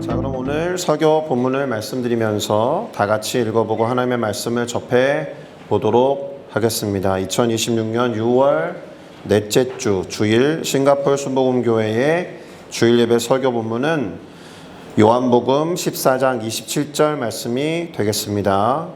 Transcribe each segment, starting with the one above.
자, 그럼 오늘 설교 본문을 말씀드리면서 다 같이 읽어보고 하나님의 말씀을 접해 보도록 하겠습니다. 2026년 6월 넷째 주 주일 싱가포르 순복음교회의 주일 예배 설교 본문은 요한복음 14장 27절 말씀이 되겠습니다.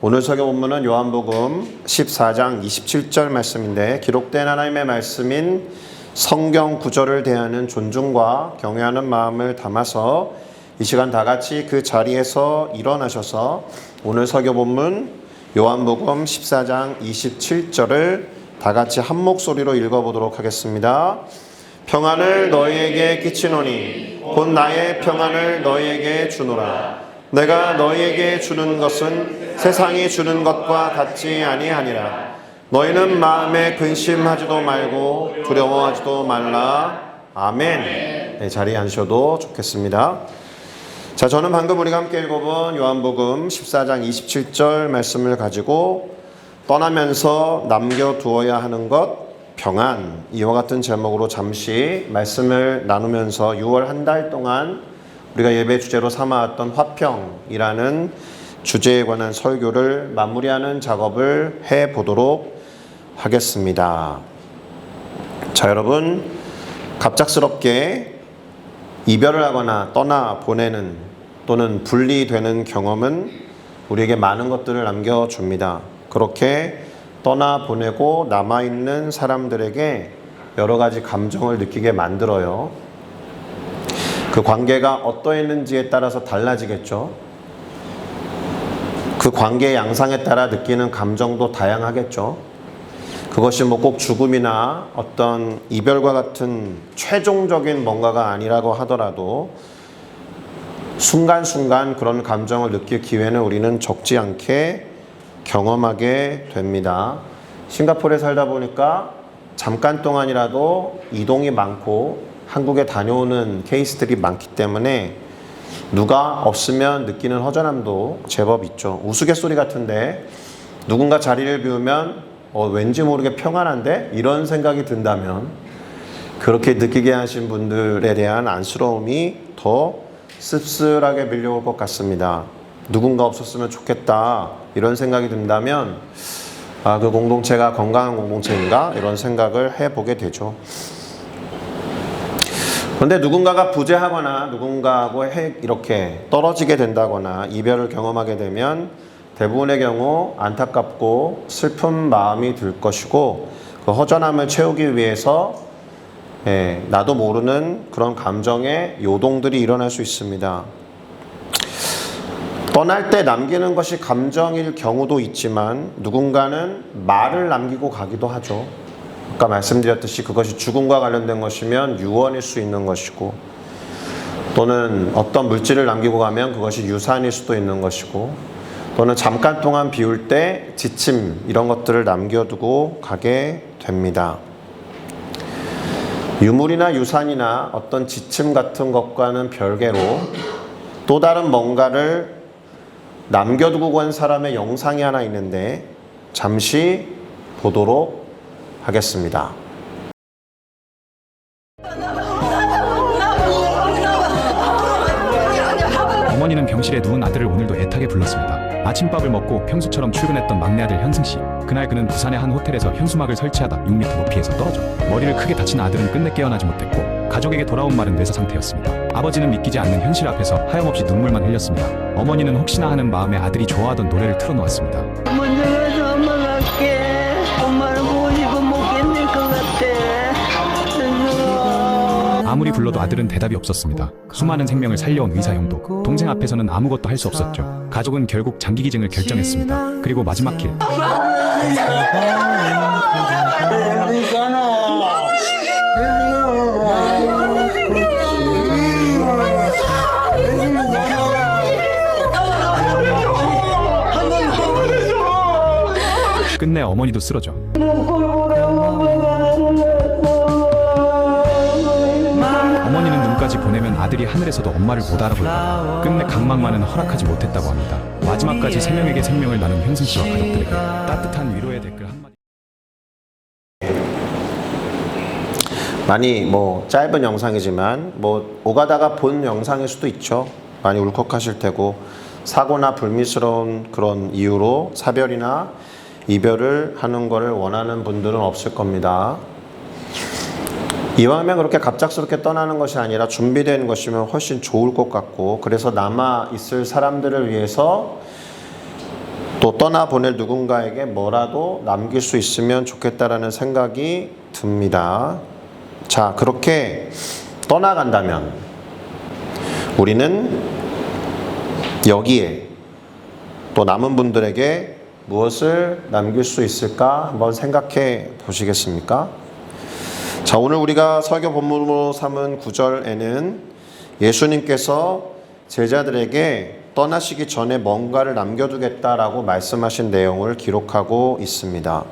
오늘 설교 본문은 요한복음 14장 27절 말씀인데, 기록된 하나님의 말씀인 성경 구절을 대하는 존중과 경외하는 마음을 담아서 이 시간 다 같이 그 자리에서 일어나셔서 오늘 설교 본문 요한복음 14장 27절을 다 같이 한 목소리로 읽어보도록 하겠습니다. 평안을 너희에게 끼치노니 곧 나의 평안을 너희에게 주노라. 내가 너희에게 주는 것은 세상이 주는 것과 같지 아니하니라. 너희는 마음에 근심하지도 말고 두려워하지도 말라. 아멘. 네, 자리에 앉으셔도 좋겠습니다. 자, 저는 방금 우리가 함께 읽어본 요한복음 14장 27절 말씀을 가지고 떠나면서 남겨두어야 하는 것 평안, 이와 같은 제목으로 잠시 말씀을 나누면서 6월 한 달 동안 우리가 예배 주제로 삼아왔던 화평이라는 주제에 관한 설교를 마무리하는 작업을 해보도록 하겠습니다. 자, 여러분, 갑작스럽게 이별을 하거나 떠나보내는 또는 분리되는 경험은 우리에게 많은 것들을 남겨줍니다. 그렇게 떠나보내고 남아있는 사람들에게 여러 가지 감정을 느끼게 만들어요. 그 관계가 어떠했는지에 따라서 달라지겠죠. 그 관계의 양상에 따라 느끼는 감정도 다양하겠죠. 그것이 뭐 꼭 죽음이나 어떤 이별과 같은 최종적인 뭔가가 아니라고 하더라도 순간순간 그런 감정을 느낄 기회는 우리는 적지 않게 경험하게 됩니다. 싱가포르에 살다 보니까 잠깐 동안이라도 이동이 많고 한국에 다녀오는 케이스들이 많기 때문에 누가 없으면 느끼는 허전함도 제법 있죠. 우스갯소리 같은데 누군가 자리를 비우면 왠지 모르게 평안한데? 이런 생각이 든다면 그렇게 느끼게 하신 분들에 대한 안쓰러움이 더 씁쓸하게 밀려올 것 같습니다. 누군가 없었으면 좋겠다 이런 생각이 든다면 그 공동체가 건강한 공동체인가? 이런 생각을 해보게 되죠. 그런데 누군가가 부재하거나 누군가하고 이렇게 떨어지게 된다거나 이별을 경험하게 되면 대부분의 경우 안타깝고 슬픈 마음이 들 것이고, 그 허전함을 채우기 위해서 나도 모르는 그런 감정의 요동들이 일어날 수 있습니다. 떠날 때 남기는 것이 감정일 경우도 있지만 누군가는 말을 남기고 가기도 하죠. 아까 말씀드렸듯이 그것이 죽음과 관련된 것이면 유언일 수 있는 것이고, 또는 어떤 물질을 남기고 가면 그것이 유산일 수도 있는 것이고, 또는 잠깐 동안 비울 때 지침 이런 것들을 남겨두고 가게 됩니다. 유물이나 유산이나 어떤 지침 같은 것과는 별개로 또 다른 뭔가를 남겨두고 간 사람의 영상이 하나 있는데 잠시 보도록 하겠습니다. 어머니는 병실에 누운 아들을 오늘도 애타게 불렀습니다. 아침밥을 먹고 평소처럼 출근했던 막내 아들 현승씨. 그날 그는 부산의 한 호텔에서 현수막을 설치하다 6m 높이에서 떨어져 머리를 크게 다친 아들은 끝내 깨어나지 못했고, 가족에게 돌아온 말은 뇌사 상태였습니다. 아버지는 믿기지 않는 현실 앞에서 하염없이 눈물만 흘렸습니다. 어머니는 혹시나 하는 마음에 아들이 좋아하던 노래를 틀어놓았습니다. 먼저 가서 엄마 갈게. 엄마를 보고 싶어 못 견딜 것 같아. 아무리 불러도 아들은 대답이 없었습니다. 수많은 생명을 살려온 의사 형도 동생 앞에서는 아무것도 할 수 없었죠. 가족은 결국 장기 기증을 결정했습니다. 그리고 마지막 길. 끝내 어머니도 쓰러져 어머니는 눈까지 보내면 아들이 하늘에서도 엄마를 못 알아볼까. 끝내 각막만은 허락하지 못했다고 합니다. 마지막까지 생명에게 생명을 나눈 현승 씨와 가족들에게 따뜻한 위로의 댓글 한마디. 많이 뭐 짧은 영상이지만 뭐 오가다가 본 영상일 수도 있죠. 많이 울컥하실 테고 사고나 불미스러운 그런 이유로 사별이나 이별을 하는 것을 원하는 분들은 없을 겁니다. 이왕이면 그렇게 갑작스럽게 떠나는 것이 아니라 준비된 것이면 훨씬 좋을 것 같고, 그래서 남아있을 사람들을 위해서 또 떠나보낼 누군가에게 뭐라도 남길 수 있으면 좋겠다라는 생각이 듭니다. 자, 그렇게 떠나간다면 우리는 여기에 또 남은 분들에게 무엇을 남길 수 있을까 한번 생각해 보시겠습니까? 자, 오늘 우리가 설교 본문으로 삼은 9절에는 예수님께서 제자들에게 떠나시기 전에 뭔가를 남겨두겠다라고 말씀하신 내용을 기록하고 있습니다.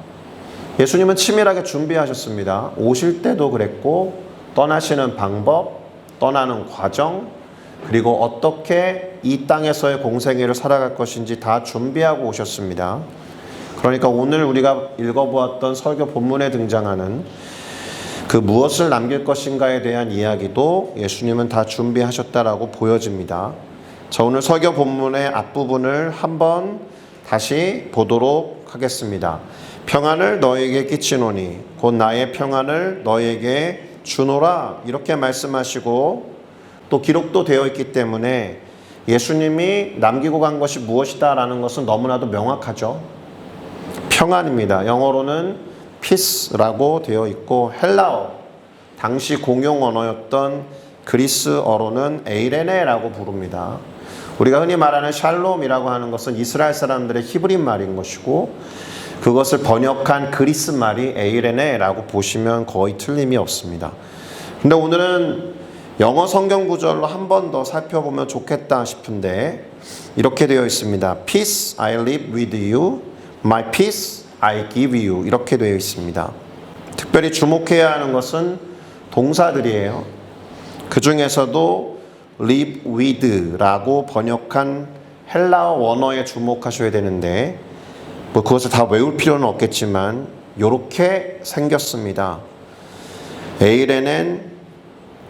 예수님은 치밀하게 준비하셨습니다. 오실 때도 그랬고, 떠나시는 방법, 떠나는 과정, 그리고 어떻게 이 땅에서의 공생애를 살아갈 것인지 다 준비하고 오셨습니다. 그러니까 오늘 우리가 읽어보았던 설교 본문에 등장하는 그 무엇을 남길 것인가에 대한 이야기도 예수님은 다 준비하셨다라고 보여집니다. 자, 오늘 설교 본문의 앞부분을 한번 다시 보도록 하겠습니다. 평안을 너에게 끼치노니 곧 나의 평안을 너에게 주노라, 이렇게 말씀하시고 또 기록도 되어 있기 때문에 예수님이 남기고 간 것이 무엇이다 라는 것은 너무나도 명확하죠. 평안입니다. 영어로는 peace라고 되어 있고, 헬라어, 당시 공용 언어였던 그리스어로는 에이레네라고 부릅니다. 우리가 흔히 말하는 샬롬이라고 하는 것은 이스라엘 사람들의 히브리 말인 것이고, 그것을 번역한 그리스 말이 에이레네라고 보시면 거의 틀림이 없습니다. 근데 오늘은 영어 성경 구절로 한 번 더 살펴보면 좋겠다 싶은데, 이렇게 되어 있습니다. Peace I live with you, my peace I give you, 이렇게 되어 있습니다. 특별히 주목해야 하는 것은 동사들이에요. 그 중에서도 live with라고 번역한 헬라어 원어에 주목하셔야 되는데, 뭐 그것을 다 외울 필요는 없겠지만 이렇게 생겼습니다. 에이레넨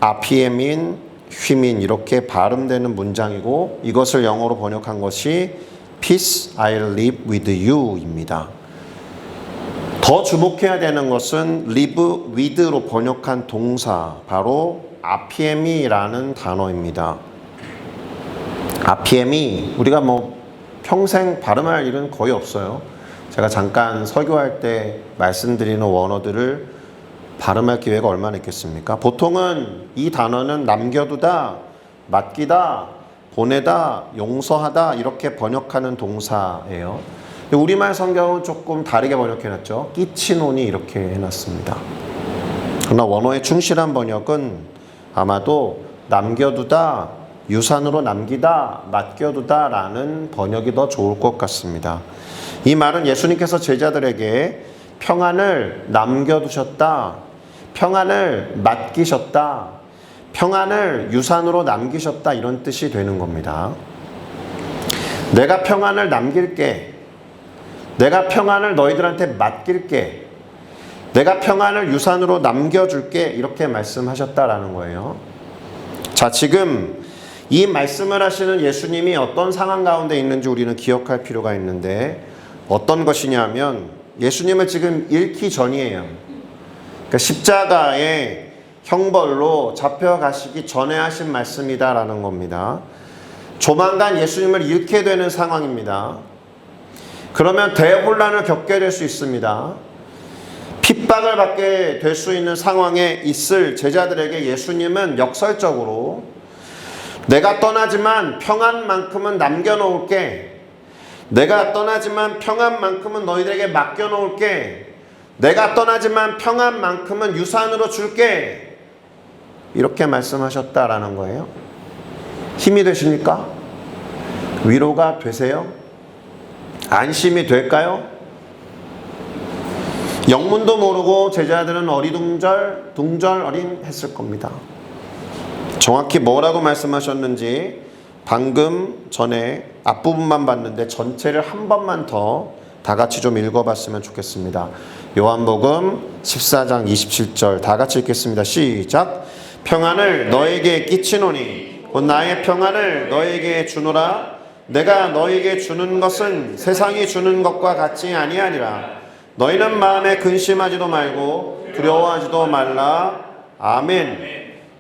아피에민 휘민, 이렇게 발음되는 문장이고, 이것을 영어로 번역한 것이 Peace I live with you 입니다. 더 주목해야 되는 것은 live with로 번역한 동사, 바로 아피에미라는 단어입니다. 아피에미, 우리가 뭐 평생 발음할 일은 거의 없어요. 제가 잠깐 설교할 때 말씀드리는 원어들을 발음할 기회가 얼마나 있겠습니까? 보통은 이 단어는 남겨두다, 맡기다, 보내다, 용서하다, 이렇게 번역하는 동사예요. 우리말 성경은 조금 다르게 번역해놨죠. 끼치노니, 이렇게 해놨습니다. 그러나 원어의 충실한 번역은 아마도 남겨두다, 유산으로 남기다, 맡겨두다 라는 번역이 더 좋을 것 같습니다. 이 말은 예수님께서 제자들에게 평안을 남겨두셨다, 평안을 맡기셨다, 평안을 유산으로 남기셨다, 이런 뜻이 되는 겁니다. 내가 평안을 남길게, 내가 평안을 너희들한테 맡길게, 내가 평안을 유산으로 남겨줄게, 이렇게 말씀하셨다라는 거예요. 자, 지금 이 말씀을 하시는 예수님이 어떤 상황 가운데 있는지 우리는 기억할 필요가 있는데, 어떤 것이냐면 예수님을 지금 잃기 전이에요. 그러니까 십자가의 형벌로 잡혀가시기 전에 하신 말씀이다라는 겁니다. 조만간 예수님을 잃게 되는 상황입니다. 그러면 대혼란을 겪게 될 수 있습니다. 핍박을 받게 될 수 있는 상황에 있을 제자들에게 예수님은 역설적으로 내가 떠나지만 평안만큼은 남겨놓을게, 내가 떠나지만 평안만큼은 너희들에게 맡겨놓을게, 내가 떠나지만 평안만큼은 유산으로 줄게, 이렇게 말씀하셨다라는 거예요. 힘이 되십니까? 위로가 되세요? 안심이 될까요? 영문도 모르고 제자들은 둥절어린 했을 겁니다. 정확히 뭐라고 말씀하셨는지 방금 전에 앞부분만 봤는데 전체를 한 번만 더 다 같이 좀 읽어봤으면 좋겠습니다. 요한복음 14장 27절 다 같이 읽겠습니다. 시작. 평안을 너에게 끼치노니 곧 나의 평안을 너에게 주노라. 내가 너에게 주는 것은 세상이 주는 것과 같지 아니하니라. 너희는 마음에 근심하지도 말고 두려워하지도 말라. 아멘.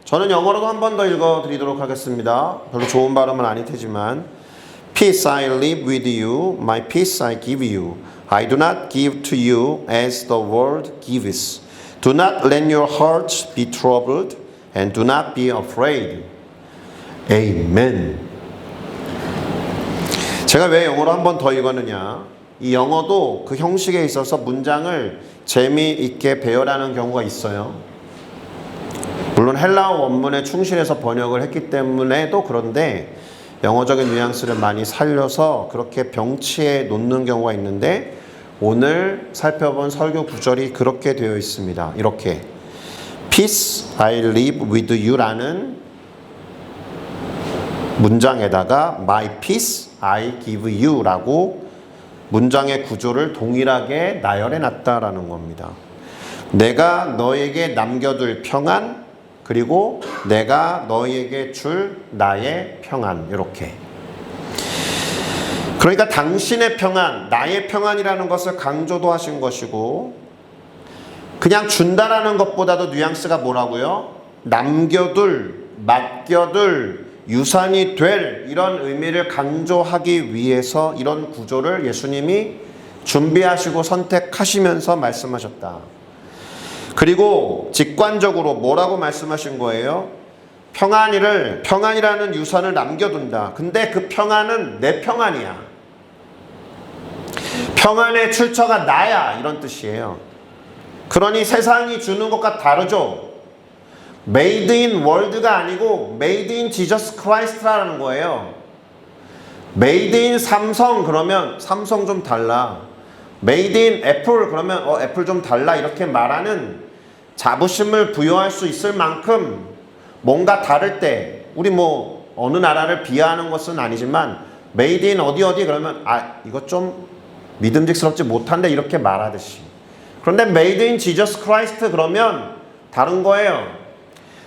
저는 영어로도 한 번 더 읽어드리도록 하겠습니다. 별로 좋은 발음은 아닐 테지만 Peace I leave with you, my peace I give you. I do not give to you as the world gives. Do not let your hearts be troubled and do not be afraid. Amen. 제가 왜 영어로 한 번 더 읽었느냐? 이 영어도 그 형식에 있어서 문장을 재미있게 배열하는 경우가 있어요. 물론 헬라어 원문에 충실해서 번역을 했기 때문에도 그런데 영어적인 뉘앙스를 많이 살려서 그렇게 병치에 놓는 경우가 있는데 오늘 살펴본 설교 구절이 그렇게 되어 있습니다. 이렇게 Peace I live with you 라는 문장에다가 My peace I give you 라고 문장의 구조를 동일하게 나열해 놨다라는 겁니다. 내가 너에게 남겨둘 평안 그리고 내가 너에게 줄 나의 평안 이렇게. 그러니까 당신의 평안, 나의 평안이라는 것을 강조도 하신 것이고 그냥 준다라는 것보다도 뉘앙스가 뭐라고요? 남겨둘, 맡겨둘, 유산이 될 이런 의미를 강조하기 위해서 이런 구조를 예수님이 준비하시고 선택하시면서 말씀하셨다. 그리고 직관적으로 뭐라고 말씀하신 거예요? 평안이라는 유산을 남겨둔다. 근데 그 평안은 내 평안이야. 평안의 출처가 나야 이런 뜻이에요. 그러니 세상이 주는 것과 다르죠. Made in world가 아니고 Made in Jesus Christ라는 거예요. Made in 삼성 그러면 삼성 좀 달라. Made in 애플 그러면 애플 좀 달라 이렇게 말하는 자부심을 부여할 수 있을 만큼 뭔가 다를 때 우리 뭐 어느 나라를 비하하는 것은 아니지만 Made in 어디 그러면 이거 좀 믿음직스럽지 못한데 이렇게 말하듯이. 그런데 Made in Jesus Christ 그러면 다른 거예요.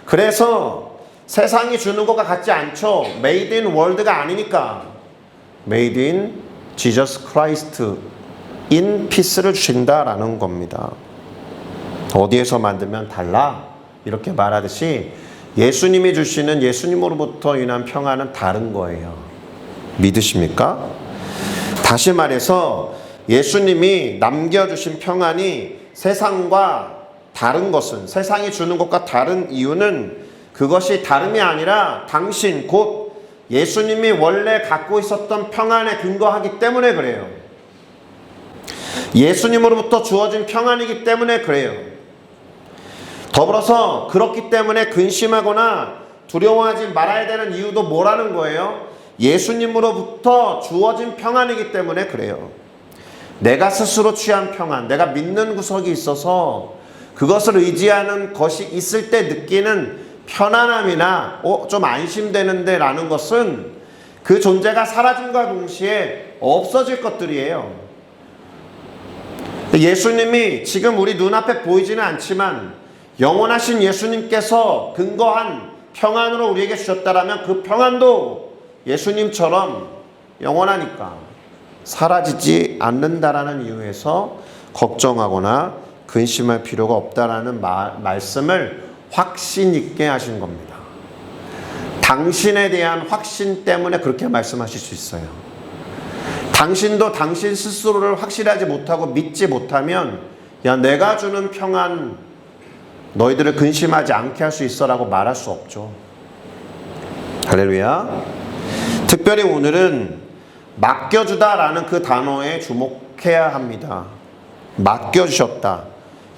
그래서 세상이 주는 것과 같지 않죠. Made in world가 아니니까 Made in Jesus Christ in peace를 주신다라는 겁니다. 어디에서 만들면 달라 이렇게 말하듯이 예수님이 주시는 예수님으로부터 인한 평안은 다른 거예요. 믿으십니까? 다시 말해서 예수님이 남겨주신 평안이 세상과 다른 것은 세상이 주는 것과 다른 이유는 그것이 다름이 아니라 당신 곧 예수님이 원래 갖고 있었던 평안에 근거하기 때문에 그래요. 예수님으로부터 주어진 평안이기 때문에 그래요. 더불어서 그렇기 때문에 근심하거나 두려워하지 말아야 되는 이유도 뭐라는 거예요? 예수님으로부터 주어진 평안이기 때문에 그래요. 내가 스스로 취한 평안, 내가 믿는 구석이 있어서 그것을 의지하는 것이 있을 때 느끼는 편안함이나 좀 안심되는데 라는 것은 그 존재가 사라짐과 동시에 없어질 것들이에요. 예수님이 지금 우리 눈앞에 보이지는 않지만 영원하신 예수님께서 근거한 평안으로 우리에게 주셨다라면 그 평안도 예수님처럼 영원하니까 사라지지 않는다라는 이유에서 걱정하거나 근심할 필요가 없다라는 말씀을 확신 있게 하신 겁니다. 당신에 대한 확신 때문에 그렇게 말씀하실 수 있어요. 당신도 당신 스스로를 확실하지 못하고 믿지 못하면 야 내가 주는 평안 너희들을 근심하지 않게 할 수 있어라고 말할 수 없죠. 할렐루야. 특별히 오늘은 맡겨주다라는 그 단어에 주목해야 합니다. 맡겨주셨다.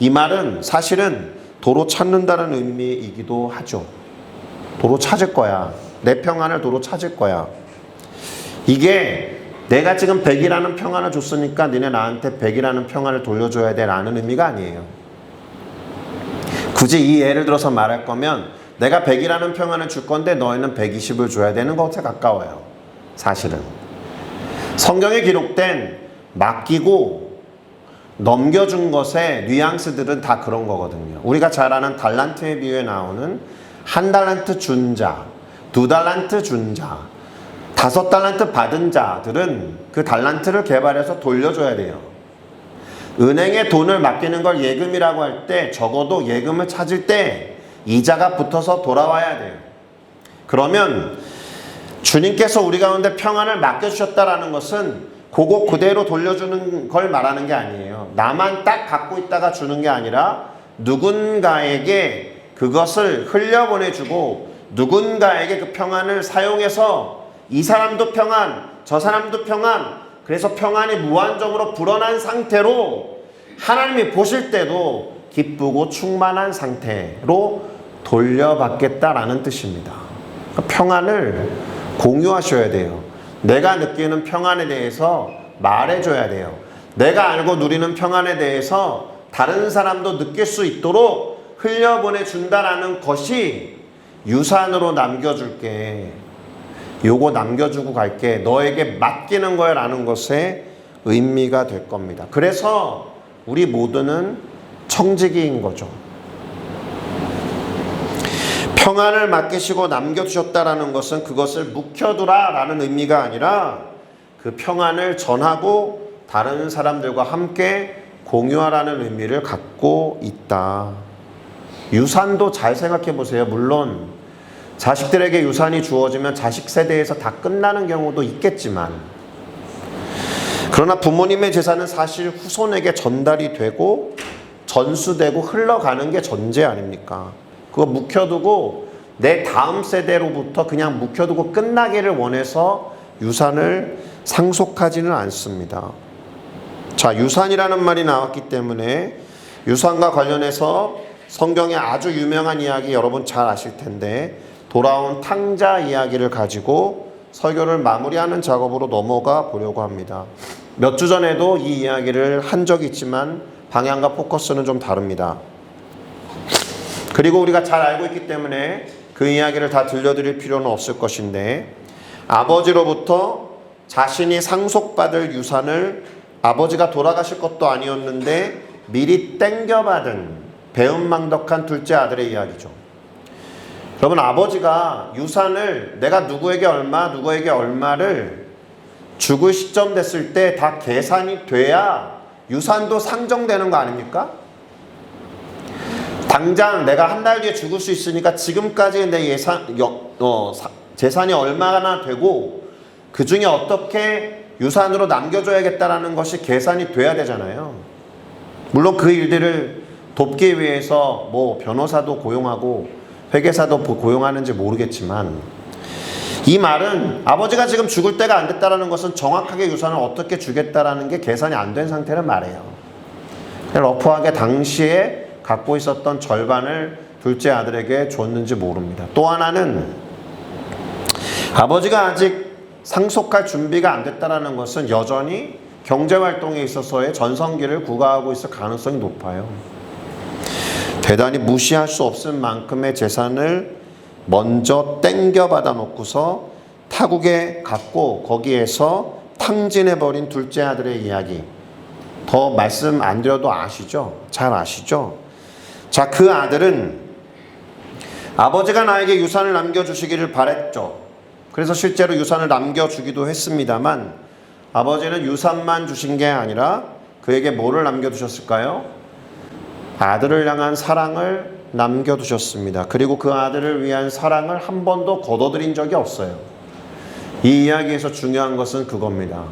이 말은 사실은 도로 찾는다는 의미이기도 하죠. 도로 찾을 거야. 내 평안을 도로 찾을 거야. 이게 내가 지금 100이라는 평안을 줬으니까 니네 나한테 100이라는 평안을 돌려줘야 돼 라는 의미가 아니에요. 굳이 이 예를 들어서 말할 거면 내가 100이라는 평안을 줄 건데 너희는 120을 줘야 되는 것에 가까워요. 사실은 성경에 기록된 맡기고 넘겨준 것의 뉘앙스들은 다 그런 거거든요. 우리가 잘 아는 달란트의 비유에 나오는 1달란트 준 자, 2달란트 준 자, 5달란트 받은 자들은 그 달란트를 개발해서 돌려줘야 돼요. 은행에 돈을 맡기는 걸 예금이라고 할 때 적어도 예금을 찾을 때 이자가 붙어서 돌아와야 돼요. 그러면 주님께서 우리 가운데 평안을 맡겨주셨다라는 것은 그거 그대로 돌려주는 걸 말하는 게 아니에요. 나만 딱 갖고 있다가 주는 게 아니라 누군가에게 그것을 흘려보내주고 누군가에게 그 평안을 사용해서 이 사람도 평안, 저 사람도 평안, 그래서 평안이 무한정으로 불어난 상태로 하나님이 보실 때도 기쁘고 충만한 상태로 돌려받겠다라는 뜻입니다. 평안을 공유하셔야 돼요. 내가 느끼는 평안에 대해서 말해줘야 돼요. 내가 알고 누리는 평안에 대해서 다른 사람도 느낄 수 있도록 흘려보내준다라는 것이 유산으로 남겨줄게. 요거 남겨주고 갈게. 너에게 맡기는 거야 라는 것의 의미가 될 겁니다. 그래서 우리 모두는 청지기인 거죠. 평안을 맡기시고 남겨주셨다라는 것은 그것을 묵혀두라 라는 의미가 아니라 그 평안을 전하고 다른 사람들과 함께 공유하라는 의미를 갖고 있다. 유산도 잘 생각해 보세요. 물론 자식들에게 유산이 주어지면 자식 세대에서 다 끝나는 경우도 있겠지만, 그러나 부모님의 재산은 사실 후손에게 전달이 되고 전수되고 흘러가는 게 전제 아닙니까? 그거 묵혀두고 내 다음 세대로부터 그냥 묵혀두고 끝나기를 원해서 유산을 상속하지는 않습니다. 자, 유산이라는 말이 나왔기 때문에 유산과 관련해서 성경에 아주 유명한 이야기 여러분 잘 아실 텐데, 돌아온 탕자 이야기를 가지고 설교를 마무리하는 작업으로 넘어가 보려고 합니다. 몇 주 전에도 이 이야기를 한 적이 있지만 방향과 포커스는 좀 다릅니다. 그리고 우리가 잘 알고 있기 때문에 그 이야기를 다 들려드릴 필요는 없을 것인데, 아버지로부터 자신이 상속받을 유산을 아버지가 돌아가실 것도 아니었는데 미리 땡겨받은 배은망덕한 둘째 아들의 이야기죠. 여러분, 아버지가 유산을 내가 누구에게 얼마, 누구에게 얼마를 죽을 시점 됐을 때 다 계산이 돼야 유산도 상정되는 거 아닙니까? 당장 내가 한 달 뒤에 죽을 수 있으니까 지금까지 내 재산이 얼마나 되고 그 중에 어떻게 유산으로 남겨줘야겠다라는 것이 계산이 돼야 되잖아요. 물론 그 일들을 돕기 위해서 뭐 변호사도 고용하고 회계사도 고용하는지 모르겠지만, 이 말은 아버지가 지금 죽을 때가 안 됐다라는 것은 정확하게 유산을 어떻게 주겠다라는 게 계산이 안 된 상태를 말해요. 러프하게 당시에 갖고 있었던 절반을 둘째 아들에게 줬는지 모릅니다. 또 하나는 아버지가 아직 상속할 준비가 안 됐다라는 것은 여전히 경제활동에 있어서의 전성기를 구가하고 있을 가능성이 높아요. 대단히 무시할 수 없을 만큼의 재산을 먼저 땡겨받아 놓고서 타국에 갔고 거기에서 탕진해버린 둘째 아들의 이야기, 더 말씀 안 드려도 아시죠? 잘 아시죠? 자, 그 아들은 아버지가 나에게 유산을 남겨주시기를 바랬죠. 그래서 실제로 유산을 남겨주기도 했습니다만, 아버지는 유산만 주신 게 아니라 그에게 뭐를 남겨두셨을까요? 아들을 향한 사랑을 남겨두셨습니다. 그리고 그 아들을 위한 사랑을 한 번도 거둬들인 적이 없어요. 이 이야기에서 중요한 것은 그겁니다.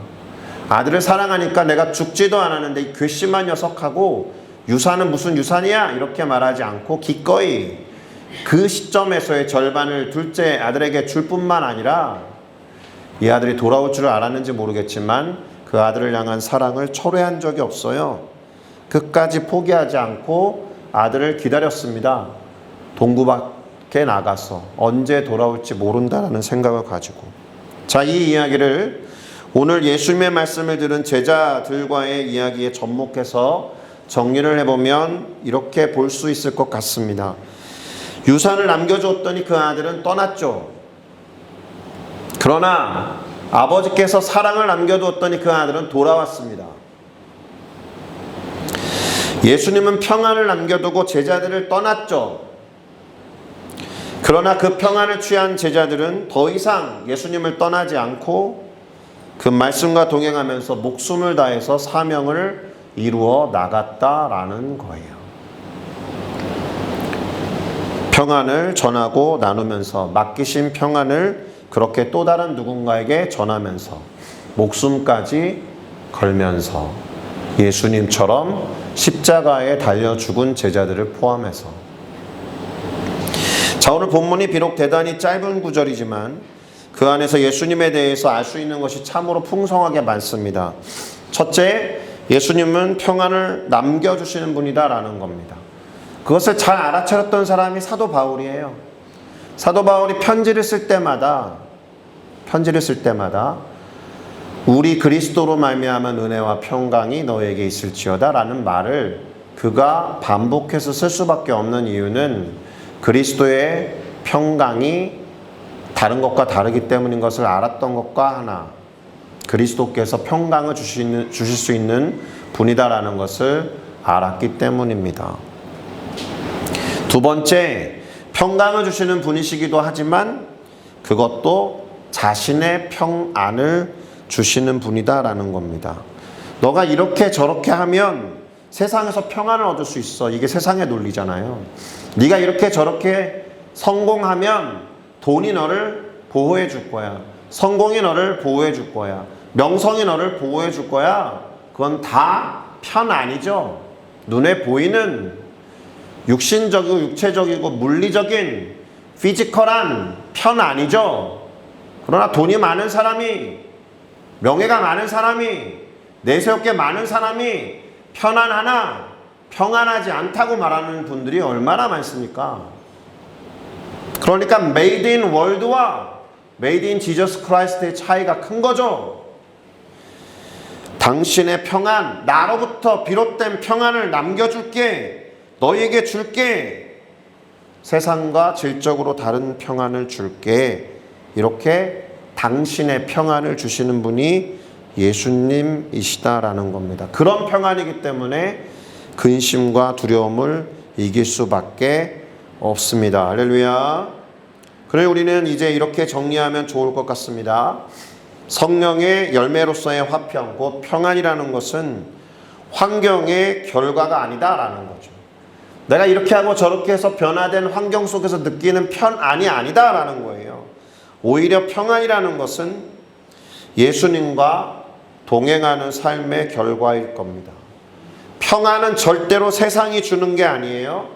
아들을 사랑하니까 내가 죽지도 않았는데 이 괘씸한 녀석하고 유산은 무슨 유산이야? 이렇게 말하지 않고 기꺼이 그 시점에서의 절반을 둘째 아들에게 줄 뿐만 아니라, 이 아들이 돌아올 줄 알았는지 모르겠지만 그 아들을 향한 사랑을 철회한 적이 없어요. 끝까지 포기하지 않고 아들을 기다렸습니다. 동구 밖에 나가서 언제 돌아올지 모른다라는 생각을 가지고. 자, 이 이야기를 오늘 예수님의 말씀을 들은 제자들과의 이야기에 접목해서 정리를 해보면 이렇게 볼 수 있을 것 같습니다. 유산을 남겨주었더니 그 아들은 떠났죠. 그러나 아버지께서 사랑을 남겨두었더니 그 아들은 돌아왔습니다. 예수님은 평안을 남겨두고 제자들을 떠났죠. 그러나 그 평안을 취한 제자들은 더 이상 예수님을 떠나지 않고 그 말씀과 동행하면서 목숨을 다해서 사명을 이루어 나갔다라는 거예요. 평안을 전하고 나누면서 맡기신 평안을 그렇게 또 다른 누군가에게 전하면서 목숨까지 걸면서 예수님처럼 십자가에 달려 죽은 제자들을 포함해서. 자, 오늘 본문이 비록 대단히 짧은 구절이지만 그 안에서 예수님에 대해서 알 수 있는 것이 참으로 풍성하게 많습니다. 첫째, 예수님은 평안을 남겨주시는 분이다라는 겁니다. 그것을 잘 알아차렸던 사람이 사도 바울이에요. 사도 바울이 편지를 쓸 때마다 우리 그리스도로 말미암은 은혜와 평강이 너에게 있을지어다라는 말을 그가 반복해서 쓸 수밖에 없는 이유는 그리스도의 평강이 다른 것과 다르기 때문인 것을 알았던 것과 하나, 그리스도께서 평강을 주실 수 있는 분이다라는 것을 알았기 때문입니다. 두 번째, 평강을 주시는 분이시기도 하지만 그것도 자신의 평안을 주시는 분이다라는 겁니다. 너가 이렇게 저렇게 하면 세상에서 평안을 얻을 수 있어. 이게 세상의 논리잖아요. 네가 이렇게 저렇게 성공하면 돈이 너를 보호해 줄 거야. 성공이 너를 보호해 줄 거야. 명성이 너를 보호해 줄 거야. 그건 다 편안이죠. 눈에 보이는 육신적이고 육체적이고 물리적인 피지컬한 편안이죠. 그러나 돈이 많은 사람이, 명예가 많은 사람이, 내세울 게 많은 사람이 편안하나 평안하지 않다고 말하는 분들이 얼마나 많습니까? 그러니까 메이드 인 월드와 메이드 인 지저스 크라이스트의 차이가 큰 거죠. 당신의 평안, 나로부터 비롯된 평안을 남겨줄게, 너희에게 줄게, 세상과 질적으로 다른 평안을 줄게, 이렇게 당신의 평안을 주시는 분이 예수님이시다라는 겁니다. 그런 평안이기 때문에 근심과 두려움을 이길 수밖에 없습니다. 할렐루야. 그래, 우리는 이제 이렇게 정리하면 좋을 것 같습니다. 성령의 열매로서의 화평, 곧 평안이라는 것은 환경의 결과가 아니다라는 거죠. 내가 이렇게 하고 저렇게 해서 변화된 환경 속에서 느끼는 편안이 아니다라는 거예요. 오히려 평안이라는 것은 예수님과 동행하는 삶의 결과일 겁니다. 평안은 절대로 세상이 주는 게 아니에요.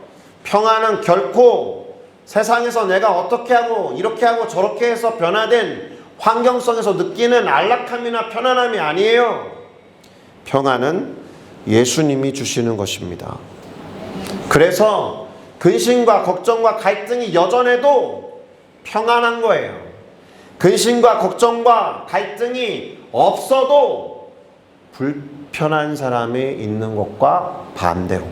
평안은 결코 세상에서 내가 어떻게 하고 이렇게 하고 저렇게 해서 변화된 환경 속에서 느끼는 안락함이나 편안함이 아니에요. 평안은 예수님이 주시는 것입니다. 그래서 근심과 걱정과 갈등이 여전해도 평안한 거예요. 근심과 걱정과 갈등이 없어도 불편한 사람이 있는 것과 반대로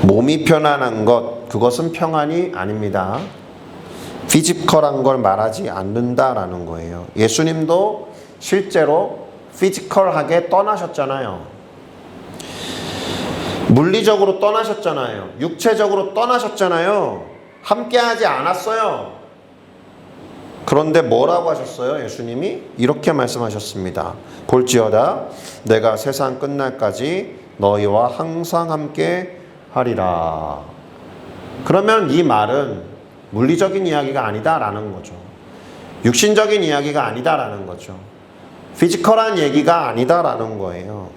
몸이 편안한 것, 그것은 평안이 아닙니다. 피지컬한 걸 말하지 않는다라는 거예요. 예수님도 실제로 피지컬하게 떠나셨잖아요. 물리적으로 떠나셨잖아요. 육체적으로 떠나셨잖아요. 함께하지 않았어요. 그런데 뭐라고 하셨어요? 예수님이 이렇게 말씀하셨습니다. 볼지어다 내가 세상 끝날까지 너희와 항상 함께 하리라. 그러면 이 말은 물리적인 이야기가 아니다라는 거죠. 육신적인 이야기가 아니다라는 거죠. 피지컬한 얘기가 아니다라는 거예요.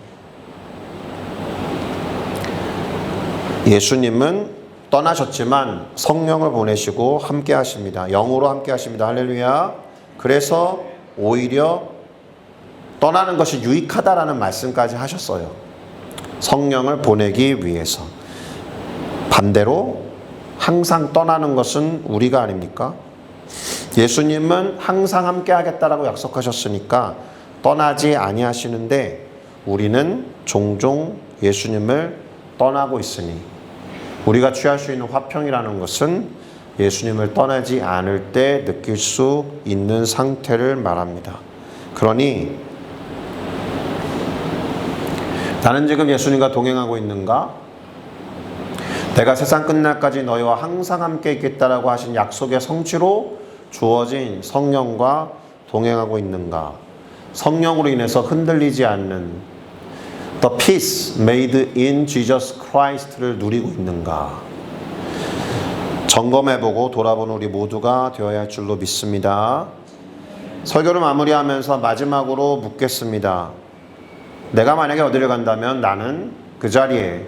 예수님은 떠나셨지만 성령을 보내시고 함께 하십니다. 영으로 함께 하십니다. 할렐루야. 그래서 오히려 떠나는 것이 유익하다라는 말씀까지 하셨어요. 성령을 보내기 위해서. 반대로 항상 떠나는 것은 우리가 아닙니까? 예수님은 항상 함께 하겠다라고 약속하셨으니까 떠나지 아니하시는데 우리는 종종 예수님을 떠나고 있으니 우리가 취할 수 있는 화평이라는 것은 예수님을 떠나지 않을 때 느낄 수 있는 상태를 말합니다. 그러니 나는 지금 예수님과 동행하고 있는가? 내가 세상 끝날까지 너희와 항상 함께 있겠다라고 하신 약속의 성취로 주어진 성령과 동행하고 있는가? 성령으로 인해서 흔들리지 않는 The peace made in Jesus Christ를 누리고 있는가? 점검해보고 돌아보는 우리 모두가 되어야 할 줄로 믿습니다. 설교를 마무리하면서 마지막으로 묻겠습니다. 내가 만약에 어디를 간다면 나는 그 자리에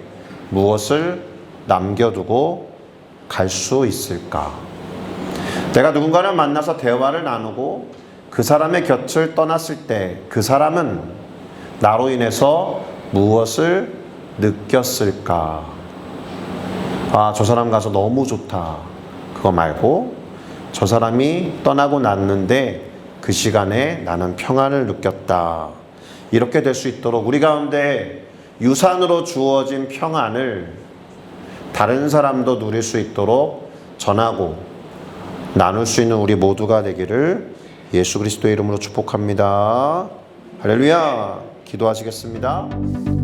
무엇을 남겨두고 갈 수 있을까? 내가 누군가를 만나서 대화를 나누고 그 사람의 곁을 떠났을 때 그 사람은 나로 인해서 무엇을 느꼈을까? 아, 저 사람 가서 너무 좋다. 그거 말고 저 사람이 떠나고 났는데 그 시간에 나는 평안을 느꼈다. 이렇게 될 수 있도록 우리 가운데 유산으로 주어진 평안을 다른 사람도 누릴 수 있도록 전하고 나눌 수 있는 우리 모두가 되기를 예수 그리스도의 이름으로 축복합니다. 할렐루야. 기도하시겠습니다.